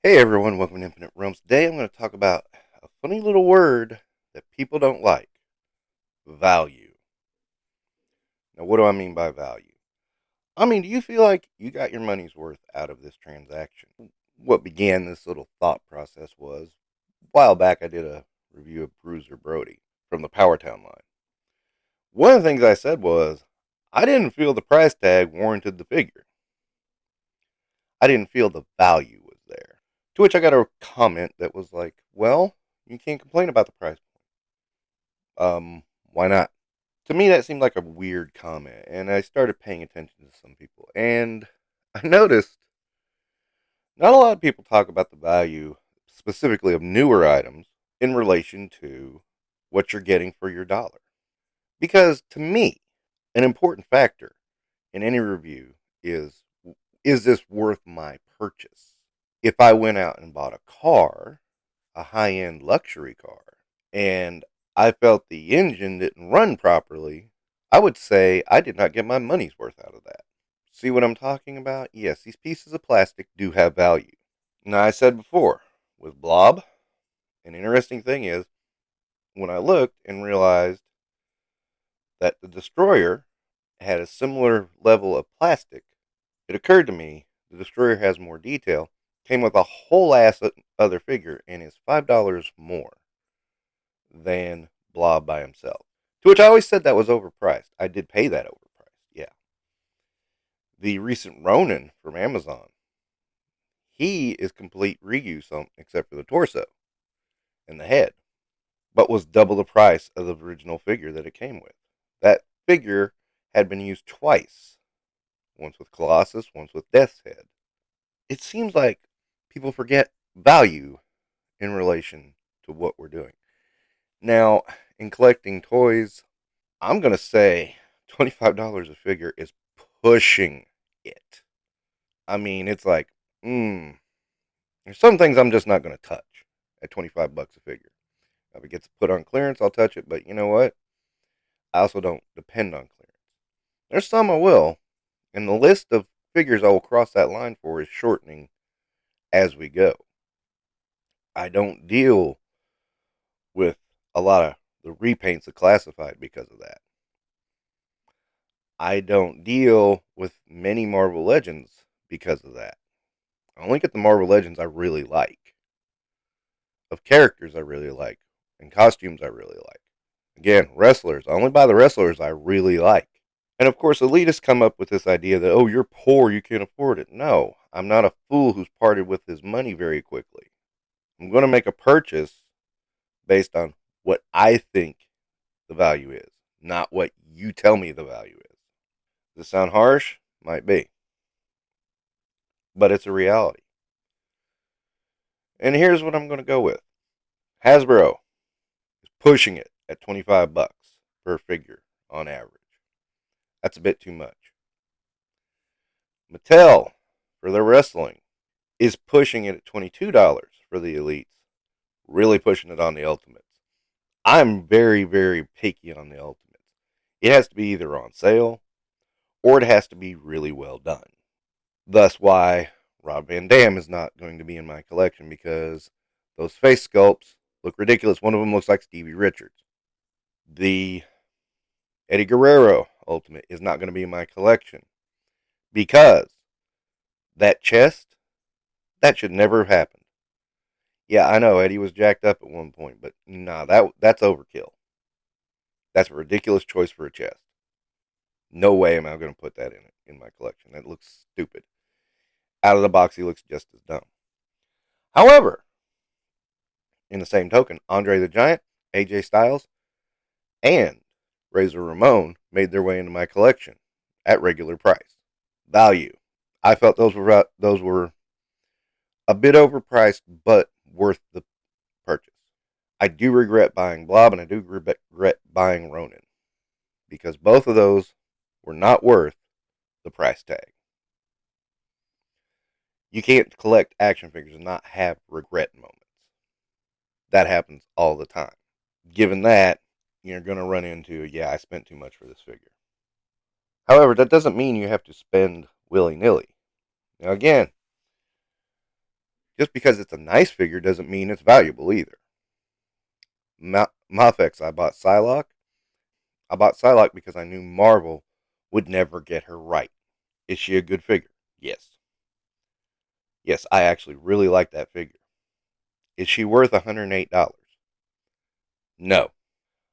Hey everyone, welcome to Infinite Realms. Today I'm going to talk about a funny little word that people don't like: value. Now, what do I mean by value? I mean, do you feel like you got your money's worth out of this transaction? What began this little thought process was a while back I did a review of Bruiser Brody from the Powertown line. One of the things I said was, I didn't feel the price tag warranted the figure. I didn't feel the value was there. To which I got a comment that was like, well, you can't complain about the price. Why not? To me, that seemed like a weird comment, and I started paying attention to some people. And I noticed not a lot of people talk about the value, specifically of newer items, in relation to what you're getting for your dollar. Because to me, an important factor in any review is this worth my purchase? If I went out and bought a car, a high end luxury car, and I felt the engine didn't run properly, I would say I did not get my money's worth out of that. See what I'm talking about? Yes, these pieces of plastic do have value. Now, I said before, with Blob, an interesting thing is when I looked and realized that the Destroyer had a similar level of plastic, it occurred to me the Destroyer has more detail, came with a whole ass other figure, and is $5 more than Blob by himself. To which I always said that was overpriced. I did pay that overpriced, yeah. The recent Ronin from Amazon, he is complete reuse except for the torso and the head, but was double the price of the original figure that it came with. That figure had been used twice, once with Colossus, once with Death's Head. It seems like people forget value in relation to what we're doing. Now, in collecting toys, I'm going to say $25 a figure is pushing it. I mean, it's like, there's some things I'm just not going to touch at 25 bucks a figure. If it gets put on clearance, I'll touch it, but you know what? I also don't depend on clearance. There's some I will, and the list of figures I will cross that line for is shortening as we go. I don't deal with a lot of the repaints of classified because of that. I don't deal with many Marvel Legends because of that. I only get the Marvel Legends I really like, of characters I really like, and costumes I really like. Again, wrestlers. I only buy the wrestlers I really like. And of course, elitists come up with this idea that, oh, you're poor, you can't afford it. No, I'm not a fool who's parted with his money very quickly. I'm going to make a purchase based on what I think the value is, not what you tell me the value is. Does this sound harsh? Might be. But it's a reality. And here's what I'm going to go with. Hasbro is pushing it at 25 bucks per figure on average. That's a bit too much. Mattel, for their wrestling, is pushing it at $22 for the elites, really pushing it on the ultimates. I'm very, very picky on the ultimates. It has to be either on sale or it has to be really well done. Thus, why Rob Van Dam is not going to be in my collection, because those face sculpts look ridiculous. One of them looks like Stevie Richards. The Eddie Guerrero Ultimate is not going to be in my collection because that chest, that should never have happened. Yeah, I know Eddie was jacked up at one point, but nah, that's overkill. That's a ridiculous choice for a chest. No way am I going to put that in my collection. That looks stupid. Out of the box, he looks just as dumb. However, in the same token, Andre the Giant, AJ Styles, and Razor Ramon made their way into my collection at regular price. Value. I felt those were a bit overpriced, but worth the purchase. I do regret buying Blob, and I do regret buying Ronin, because both of those were not worth the price tag. You can't collect action figures and not have regret moments. That happens all the time. Given that, you're going to run into, yeah, I spent too much for this figure. However, that doesn't mean you have to spend willy nilly. Now, again, Just because it's a nice figure doesn't mean it's valuable either. Mafex, I bought Psylocke. I bought Psylocke because I knew Marvel would never get her right. Is she a good figure? Yes. Yes, I actually really like that figure. Is she worth $108? No.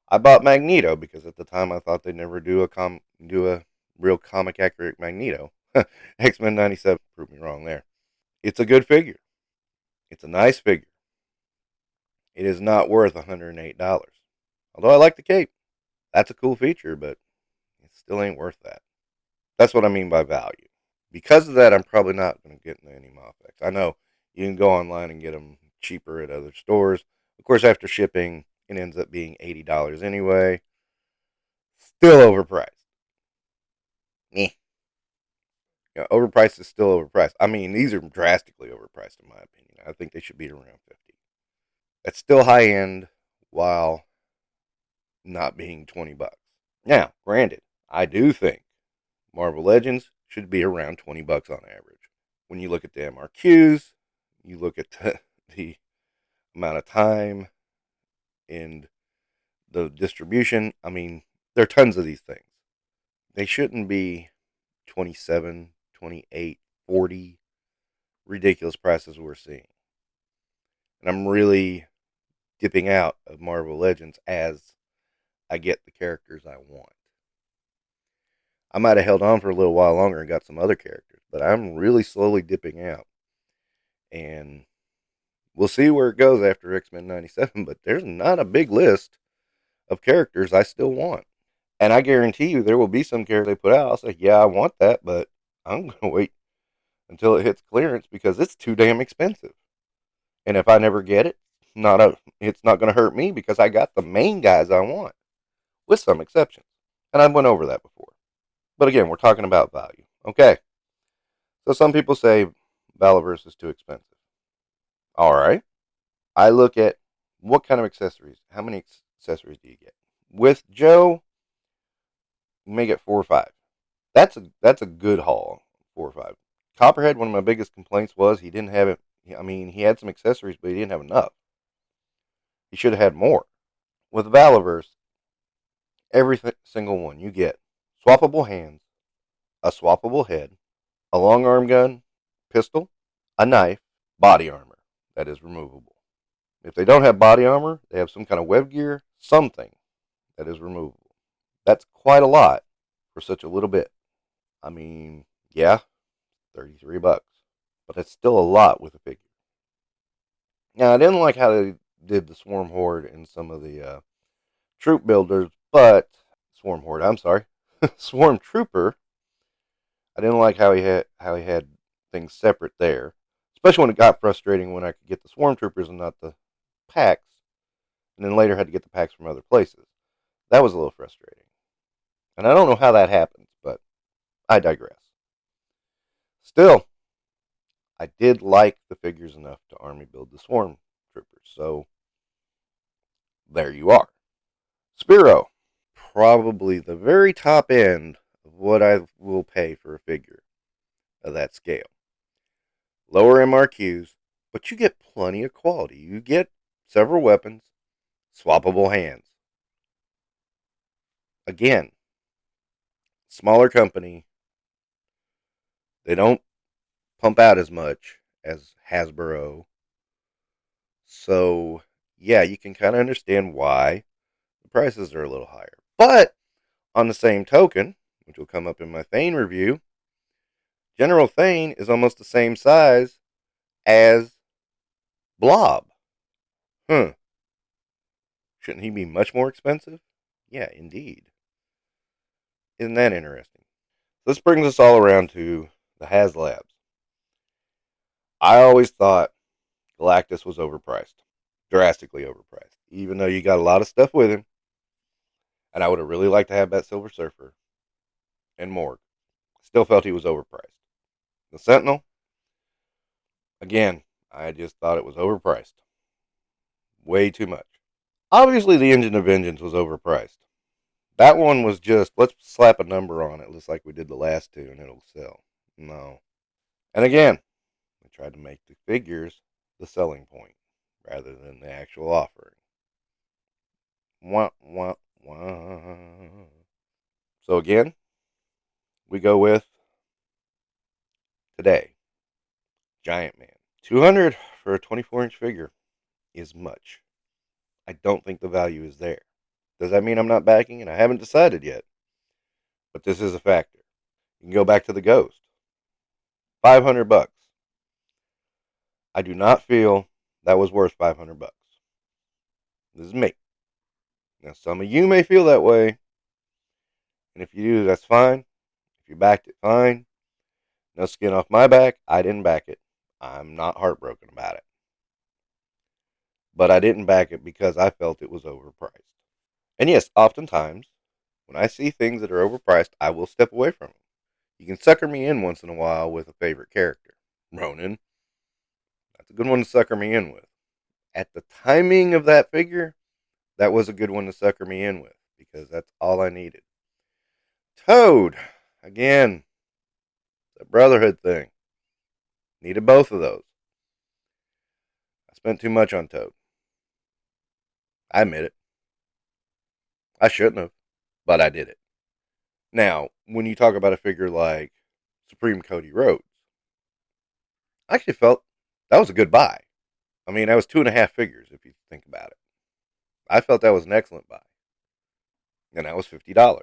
I bought Magneto because at the time I thought they'd never do a real comic accurate Magneto. X-Men 97 proved me wrong there. It's a good figure. It's a nice figure. It is not worth $108. Although I like the cape. That's a cool feature, but it still ain't worth that. That's what I mean by value. Because of that, I'm probably not going to get into any Mofex. I know you can go online and get them cheaper at other stores. Of course, after shipping, it ends up being $80 anyway. Still overpriced. Meh. Overpriced is still overpriced. I mean, these are drastically overpriced in my opinion. I think they should be around 50. That's still high end while not being $20. Now, granted, I do think Marvel Legends should be around $20 on average. When you look at the MRQs, you look at the amount of time and the distribution. I mean, there are tons of these things. They shouldn't be 27, 28, 40 ridiculous prices we're seeing. And I'm really dipping out of Marvel Legends as I get the characters I want. I might have held on for a little while longer and got some other characters, but I'm really slowly dipping out. And we'll see where it goes after X-Men 97, but there's not a big list of characters I still want. And I guarantee you there will be some character they put out. I'll say, yeah, I want that, but I'm going to wait until it hits clearance because it's too damn expensive. And if I never get it, it's not going to hurt me because I got the main guys I want, with some exceptions. And I went over that before. But again, we're talking about value. Okay. So some people say Valaverse is too expensive. All right. I look at what kind of accessories. How many accessories do you get? With Joe, you may get 4 or 5. That's a good haul. 4 or 5. Copperhead. One of my biggest complaints was he didn't have it. I mean, he had some accessories, but he didn't have enough. He should have had more. With Valaverse, every single one you get swappable hands, a swappable head, a long arm gun, pistol, a knife, body armor that is removable. If they don't have body armor, they have some kind of web gear, something that is removable. That's quite a lot for such a little bit. I mean, yeah, $33, but that's still a lot with a figure. Now, I didn't like how they did the Swarm Horde in some of the troop builders, but Swarm Horde, I'm sorry, Swarm Trooper. I didn't like how he had things separate there, especially when it got frustrating when I could get the Swarm Troopers and not the packs, and then later had to get the packs from other places. That was a little frustrating, and I don't know how that happens, but I digress. Still, I did like the figures enough to army build the Swarm Troopers, so there you are. Spiro, probably the very top end of what I will pay for a figure of that scale. Lower MRQs, but you get plenty of quality. You get several weapons, swappable hands. Again, smaller company, they don't pump out as much as Hasbro. So, yeah, you can kind of understand why the prices are a little higher. But on the same token, which will come up in my Thane review, General Thane is almost the same size as Blob. Huh. Shouldn't he be much more expensive? Yeah, indeed. Isn't that interesting? This brings us all around to the HasLabs. I always thought Galactus was overpriced. Drastically overpriced. Even though you got a lot of stuff with him. And I would have really liked to have that Silver Surfer and Morg. Still felt he was overpriced. The Sentinel, again, I just thought it was overpriced. Way too much. Obviously, the Engine of Vengeance was overpriced. That one was just, let's slap a number on it, just like we did the last two, and it'll sell. No. And again, they tried to make the figures the selling point rather than the actual offering. Wah, wah, wah. So again, we go with today, Giant Man. 200 for a 24-inch figure is much. I don't think the value is there. Does that mean I'm not backing it? I haven't decided yet, but this is a factor. You can go back to the Ghost. $500. I do not feel that was worth $500. This is me. Now, some of you may feel that way, and if you do, that's fine. If you backed it, fine. No skin off my back. I didn't back it. I'm not heartbroken about it. But I didn't back it because I felt it was overpriced. And yes, oftentimes, when I see things that are overpriced, I will step away from them. You can sucker me in once in a while with a favorite character. Ronin, that's a good one to sucker me in with. At the timing of that figure, that was a good one to sucker me in with because that's all I needed. Toad, again, it's a brotherhood thing. Needed both of those. I spent too much on Toad. I admit it. I shouldn't have, but I did it. Now, when you talk about a figure like Supreme Cody Rhodes, I actually felt that was a good buy. I mean, that was 2.5 figures if you think about it. I felt that was an excellent buy. And that was $50.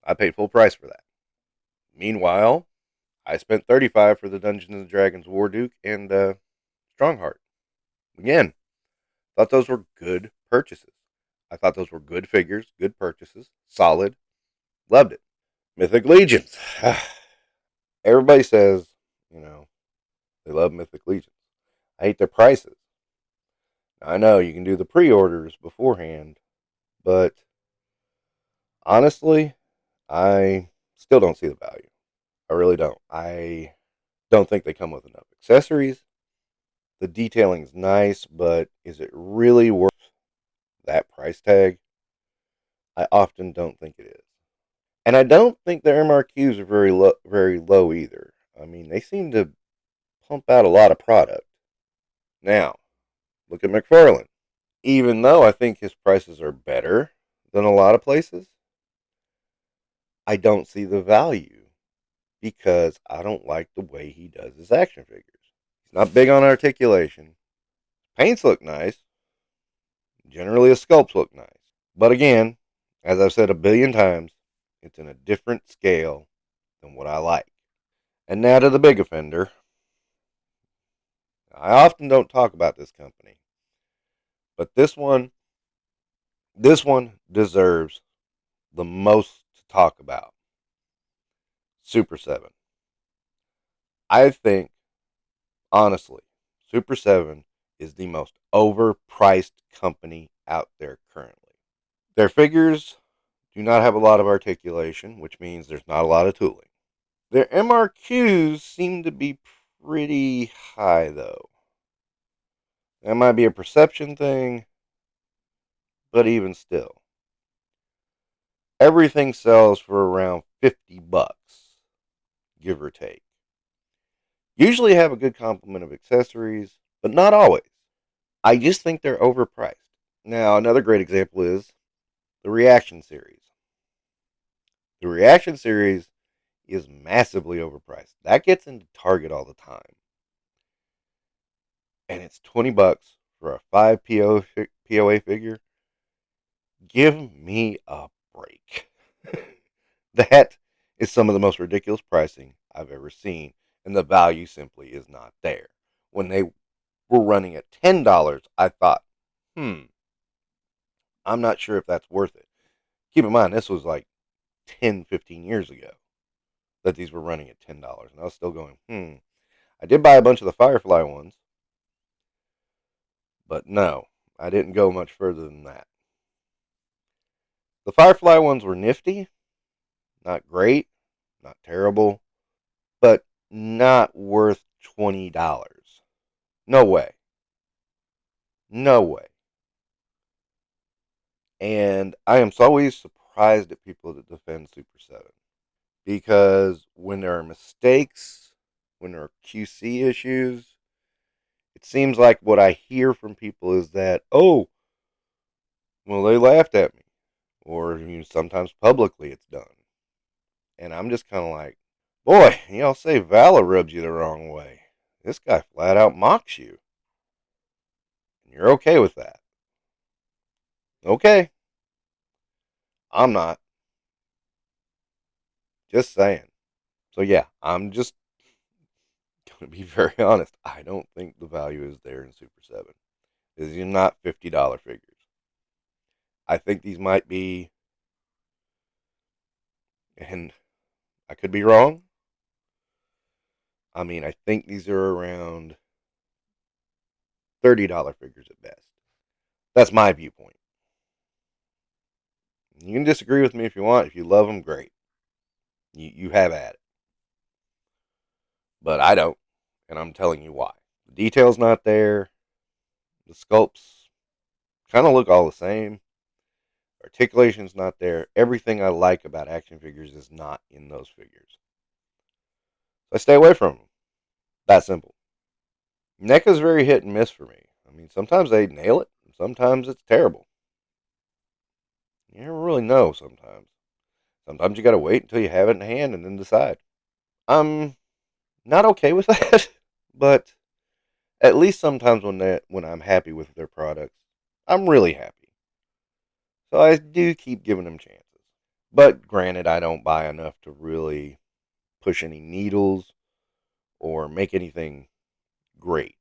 I paid full price for that. Meanwhile, I spent $35 for the Dungeons and Dragons War Duke and Strongheart. Again, thought those were good purchases. I thought those were good figures, good purchases, solid. Loved it. Mythic Legions. Everybody says, you know, they love Mythic Legions. I hate their prices. I know you can do the pre-orders beforehand, but honestly, I still don't see the value. I really don't. I don't think they come with enough accessories. The detailing's nice, but is it really worth that price tag? I often don't think it is. And I don't think their MRQs are very low either. I mean, they seem to pump out a lot of product. Now, look at McFarlane. Even though I think his prices are better than a lot of places, I don't see the value because I don't like the way he does his action figures. He's not big on articulation. Paints look nice. Generally, his sculpts look nice. But again, as I've said a billion times, it's in a different scale than what I like. And now to the big offender. I often don't talk about this company, but this one deserves the most to talk about. Super 7. I think, honestly, Super 7 is the most overpriced company out there currently. Their figures do not have a lot of articulation, which means there's not a lot of tooling. Their MRQs seem to be pretty high, though. That might be a perception thing, but even still. Everything sells for around $50, give or take. Usually have a good complement of accessories, but not always. I just think they're overpriced. Now, another great example is the Reaction series. The Reaction series is massively overpriced. That gets into Target all the time. And it's $20 for a 5 POA figure. Give me a break. That is some of the most ridiculous pricing I've ever seen, and the value simply is not there. When they were running at $10, I thought, I'm not sure if that's worth it. Keep in mind, this was like 10, 15 years ago that these were running at $10, and I was still going, I did buy a bunch of the Firefly ones, but no, I didn't go much further than that. The Firefly ones were nifty, not great, not terrible, but not worth $20. No way. No way. And I am so always surprised at people that defend Super 7. Because when there are mistakes, when there are QC issues, It seems like what I hear from people is that, oh, well, they laughed at me. Or sometimes publicly it's done. And I'm just kind of like, boy, y'all say Valor rubs you the wrong way. This guy flat out mocks you. And you're okay with that. Okay. I'm not. Just saying. So yeah, I'm just going to be very honest. I don't think the value is there in Super 7. These are not $50 figures. I think these might be, and I could be wrong. I mean, I think these are around $30 figures at best. That's my viewpoint. You can disagree with me if you want. If you love them, great. You have at it. But I don't, and I'm telling you why. The detail's not there. The sculpts kind of look all the same. Articulation's not there. Everything I like about action figures is not in those figures. So I stay away from them. That simple. NECA's very hit and miss for me. I mean, sometimes they nail it, and sometimes it's terrible. You never really know sometimes. Sometimes you gotta wait until you have it in hand and then decide. I'm not okay with that, but at least sometimes when I'm happy with their products, I'm really happy. So I do keep giving them chances. But granted, I don't buy enough to really push any needles or make anything great.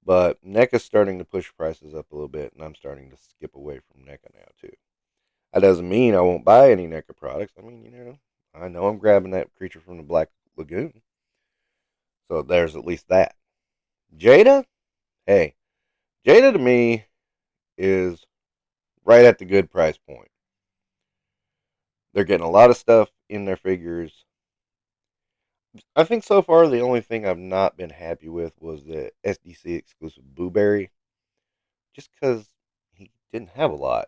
But NECA's starting to push prices up a little bit, and I'm starting to skip away from NECA now too. That doesn't mean I won't buy any NECA products. I mean, I know I'm grabbing that creature from the Black Lagoon. So there's at least that. Jada? Hey, Jada to me is right at the good price point. They're getting a lot of stuff in their figures. I think so far the only thing I've not been happy with was the SDC exclusive Booberry. Just because he didn't have a lot.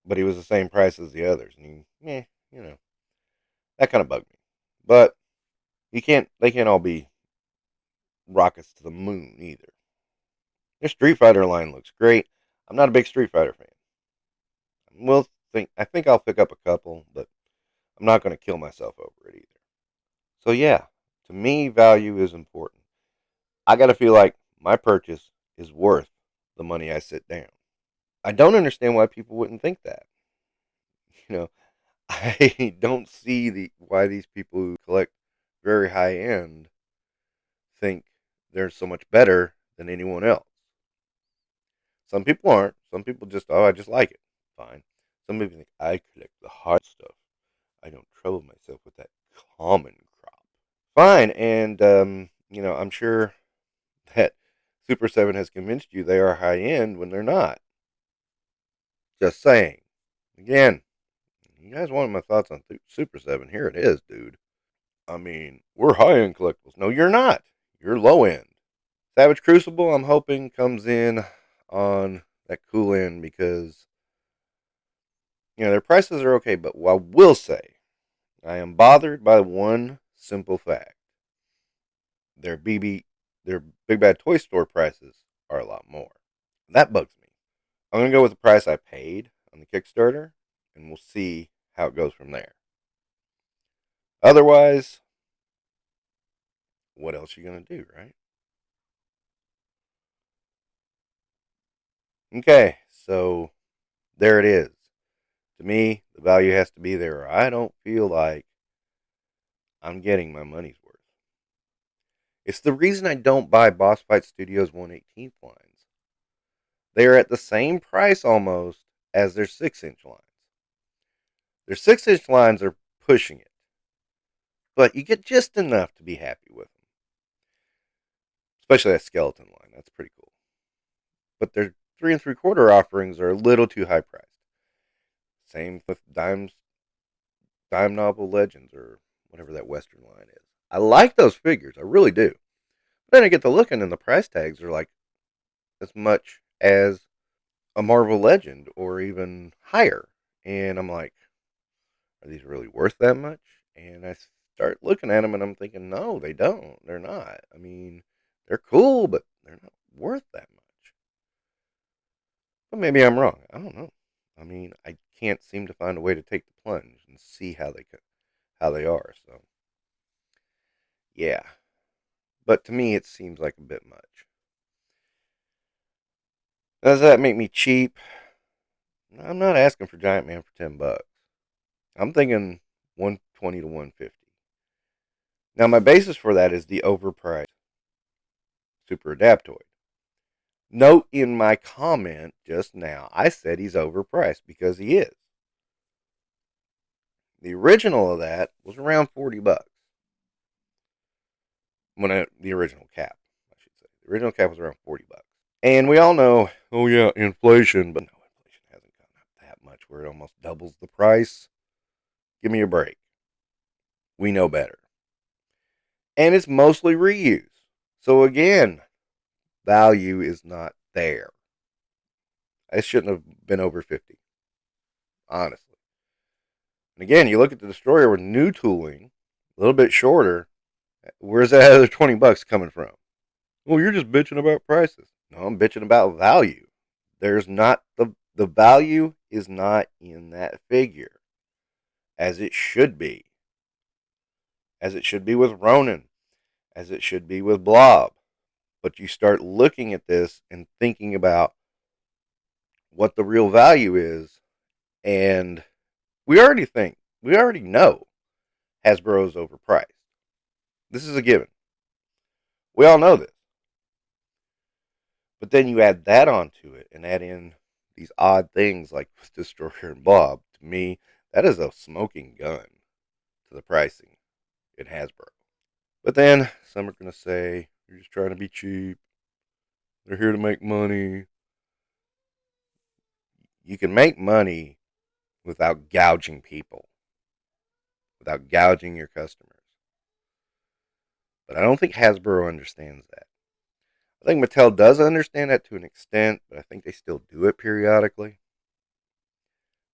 But he was the same price as the others. And that kind of bugged me. But they can't all be rockets to the moon either. Their Street Fighter line looks great. I'm not a big Street Fighter fan. I think I'll pick up a couple, but I'm not going to kill myself over it either. So yeah, to me, value is important. I got to feel like my purchase is worth the money I sit down. I don't understand why people wouldn't think that. You know, I don't see why these people who collect very high end think they're so much better than anyone else. Some people aren't. Some people just, oh, I just like it. Fine. Some people think I collect the hard stuff. I don't trouble myself with that common crop. Fine. And, I'm sure that Super 7 has convinced you they are high end when they're not. Just saying. Again, you guys wanted my thoughts on Super 7. Here it is, dude. I mean, we're high end collectibles. No, you're not. You're low end. Savage Crucible, I'm hoping, comes in on that cool end because, their prices are okay. But what I will say, I am bothered by one simple fact. Their their Big Bad Toy Store prices are a lot more. That bugs me. I'm going to go with the price I paid on the Kickstarter, and we'll see how it goes from there. Otherwise, what else are you going to do, right? Okay, so there it is. To me, the value has to be there, or I don't feel like I'm getting my money's worth. It's the reason I don't buy Boss Fight Studios 1/18 lines. They are at the same price almost as their 6-inch lines. Their 6-inch lines are pushing it, but you get just enough to be happy with them. Especially that skeleton line. That's pretty cool. But their 3 3/4 offerings are a little too high priced. Same with Dime Novel Legends or whatever that Western line is. I like those figures, I really do. But then I get to looking and the price tags are like as much as a Marvel Legend or even higher. And I'm like, are these really worth that much? And I start looking at them and I'm thinking, no, they don't. They're not. I mean, they're cool, but they're not worth that much. But maybe I'm wrong. I don't know. I mean, I can't seem to find a way to take the plunge and see how they are. So, yeah. But to me, it seems like a bit much. Does that make me cheap? I'm not asking for Giant Man for $10. I'm thinking 120 to 150. Now, my basis for that is the overpriced Super Adaptoid. Note in my comment just now, I said he's overpriced because he is. The original of that was around $40. The original cap, I should say. The original cap was around $40. And we all know, oh yeah, inflation, but no, inflation hasn't gone up that much where it almost doubles the price. Give me a break. We know better. And it's mostly reuse. So again, value is not there. I shouldn't have been over 50, honestly. And again, you look at the Destroyer with new tooling, a little bit shorter. Where's that other $20 coming from? Well, you're just bitching about prices. No, I'm bitching about value. There's not the value is not in that figure as it should be. As it should be with Ronin, as it should be with Blob. But you start looking at this and thinking about what the real value is, and we already know Hasbro's overpriced. This is a given. We all know this. But then you add that onto it and add in these odd things like Destroyer and Blob. To me, that is a smoking gun to the pricing in Hasbro. But then some are going to say, you're just trying to be cheap. They're here to make money. You can make money without gouging people, without gouging your customers. But I don't think Hasbro understands that. I think Mattel does understand that to an extent, but I think they still do it periodically.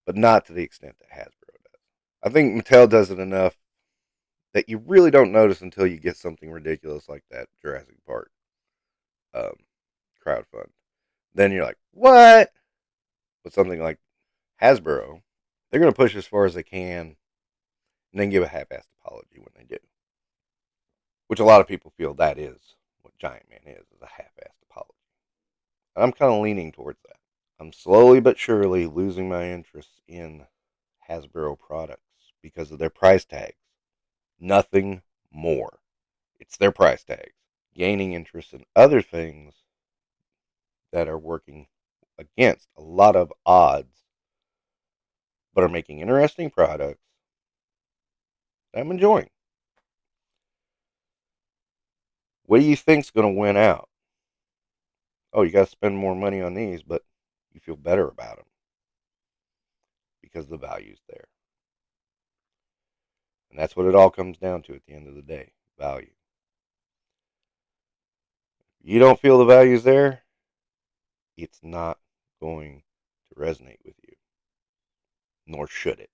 But not to the extent that Hasbro does. I think Mattel does it enough that you really don't notice until you get something ridiculous like that Jurassic Park crowdfund. Then you're like, what? But something like Hasbro, they're going to push as far as they can and then give a half-assed apology when they do. Which a lot of people feel that is what Giant Man is a half-assed apology. And I'm kind of leaning towards that. I'm slowly but surely losing my interest in Hasbro products because of their price tags. Nothing more. It's their price tags. Gaining interest in other things that are working against a lot of odds, but are making interesting products that I'm enjoying. What do you think's going to win out? Oh, you got to spend more money on these, but you feel better about them because the value's there. And that's what it all comes down to at the end of the day, value. If you don't feel the value's there, it's not going to resonate with you, nor should it.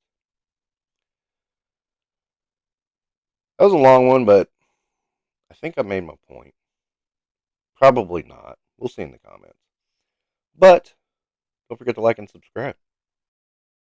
That was a long one, but I think I made my point. Probably not. We'll see in the comments. But don't forget to like and subscribe.